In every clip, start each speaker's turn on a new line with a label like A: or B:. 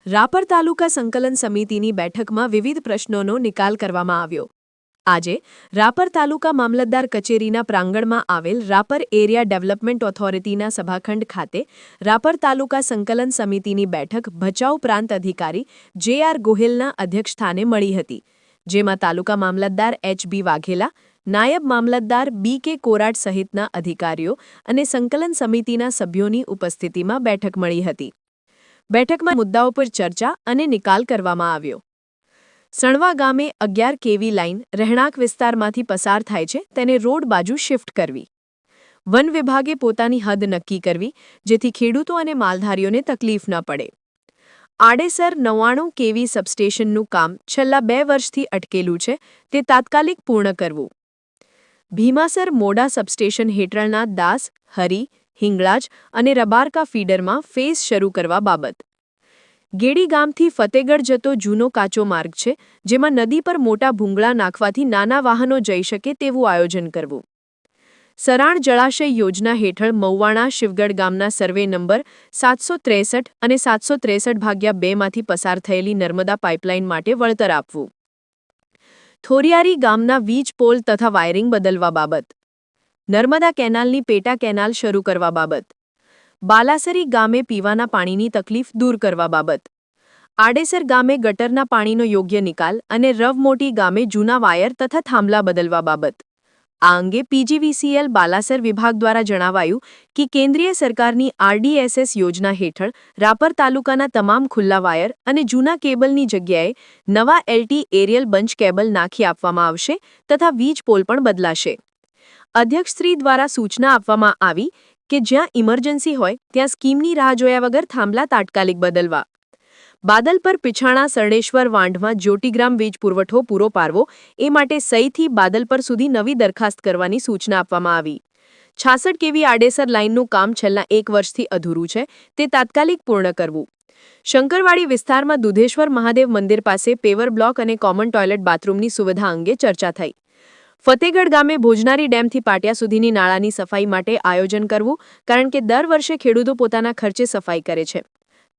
A: રાપર તાલુકા સંકલન સમિતિની બેઠકમાં વિવિધ પ્રશ્નોનો નિકાલ કરવામાં આવ્યો. આજે રાપર તાલુકા મામલતદાર કચેરીના પ્રાંગણમાં આવેલ રાપર એરિયા ડેવલપમેન્ટ ઓથોરિટીના સભાખંડ ખાતે રાપર તાલુકા સંકલન સમિતિની બેઠક ભચાઉ પ્રાંત અધિકારી જે.આર. ગોહિલના અધ્યક્ષસ્થાને મળી હતી, જેમાં તાલુકા મામલતદાર એચ.બી. વાઘેલા, નાયબ મામલતદાર બી.કે. કોરાટ સહિતના અધિકારીઓ અને સંકલન સમિતિના સભ્યોની ઉપસ્થિતિમાં બેઠક મળી હતી. બેઠકમાં મુદ્દાઓ પર ચર્ચા અને નિકાલ કરવામાં આવ્યો. સણવા ગામે 11 કેવી લાઇન રહેણાંક વિસ્તારમાંથી પસાર થાય છે, તેને રોડ બાજુ શિફ્ટ કરવી. વન વિભાગે પોતાની હદ નક્કી કરવી, જેથી ખેડૂતો અને માલધારીઓને તકલીફ ન પડે. આડેસર 99 કેવી સબસ્ટેશનનું કામ છેલ્લા 2 વર્ષથી અટકેલું છે, તે તાત્કાલિક પૂર્ણ કરવું. ભીમાસર મોડા સબસ્ટેશન હેઠળના દાસ, હરી, હિંગળાજ અને રબારકા ફીડરમાં ફેઝ શરૂ કરવા બાબત. ગેડી ગામથી ફતેગઢ જતો જૂનો કાચો માર્ગ છે, જેમાં નદી પર મોટા ભૂંગળા નાખવાથી નાના વાહનો જઈ શકે તેવું આયોજન કરવું. સરાણ જળાશય યોજના હેઠળ મૌવાણા શિવગઢ ગામના સર્વે નંબર 763 અને 763/2 માંથી પસાર થયેલી નર્મદા પાઇપલાઇન માટે વળતર આપવું. થોરિયારી ગામના વીજ પોલ તથા વાયરિંગ બદલવા બાબત. નર્મદા કેનાલની પેટા કેનાલ શરૂ કરવા બાબત. બાલાસરી ગામે પીવાના પાણીની તકલીફ દૂર કરવા બાબત. આડેસર ગામે ગટરના પાણીનો યોગ્ય નિકાલ અને રવમોટી ગામે જૂના વાયર તથા થાંભલા બદલવા બાબત. આ અંગે પીજીવીસીએલ બાલાસર વિભાગ દ્વારા જણાવાયું કે કેન્દ્રીય સરકારની આરડીએસએસ યોજના હેઠળ રાપર તાલુકાના તમામ ખુલ્લા વાયર અને જૂના કેબલની જગ્યાએ નવા એલટી એરિયલ બંચ કેબલ નાખી આપવામાં આવશે તથા વીજ પોલ પણ બદલાશે. અધ્યક્ષશ્રી દ્વારા સૂચના આપવામાં આવી કે જ્યાં ઇમરજન્સી હોય ત્યાં સ્કીમની રાહ જોયા વગર થાંભલા તાત્કાલિક બદલવા. બાદલ પર પિછાણા સરણેશ્વર વાંઢમાં જ્યોતિગ્રામ વીજ પુરવઠો પૂરો પાડવો, એ માટે સહીથી બાદલ પર સુધી નવી દરખાસ્ત કરવાની સૂચના આપવામાં આવી. 66 કેવી આડેસર લાઇનનું કામ છેલ્લા 1 વર્ષથી અધૂરું છે, તે તાત્કાલિક પૂર્ણ કરવું. શંકરવાડી વિસ્તારમાં દુધેશ્વર મહાદેવ મંદિર પાસે પેવર બ્લોક અને કોમન ટોયલેટ બાથરૂમની સુવિધા અંગે ચર્ચા થઈ. ફતેગઢ ગામે ભોજનારી ડેમથી પાટિયા સુધીની નાળાની સફાઈ માટે આયોજન કરવું, કારણ કે દર વર્ષે ખેડૂતો પોતાના ખર્ચે સફાઈ કરે છે.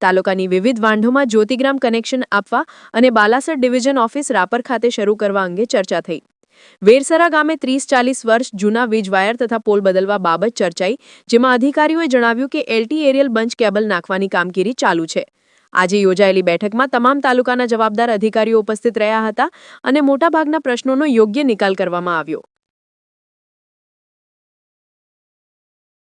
A: તાલુકાની વિવિધ વાંઢોમાં જ્યોતિગ્રામ કનેક્શન આપવા અને બાલાસર ડિવિઝન ઓફિસ રાપર ખાતે શરૂ કરવા અંગે ચર્ચા થઈ. વેરસરા ગામે 30-40 વર્ષ જૂના વીજ વાયર તથા પોલ બદલવા બાબત ચર્ચાઈ, જેમાં અધિકારીઓએ જણાવ્યું કે એલટી એરિયલ બંચ કેબલ નાખવાની કામગીરી ચાલુ છે. આજે યોજાયેલી બેઠકમાં તમામ તાલુકાના જવાબદાર અધિકારીઓ ઉપસ્થિત રહ્યા હતા અને મોટાભાગના પ્રશ્નોનો યોગ્ય નિકાલ કરવામાં આવ્યો.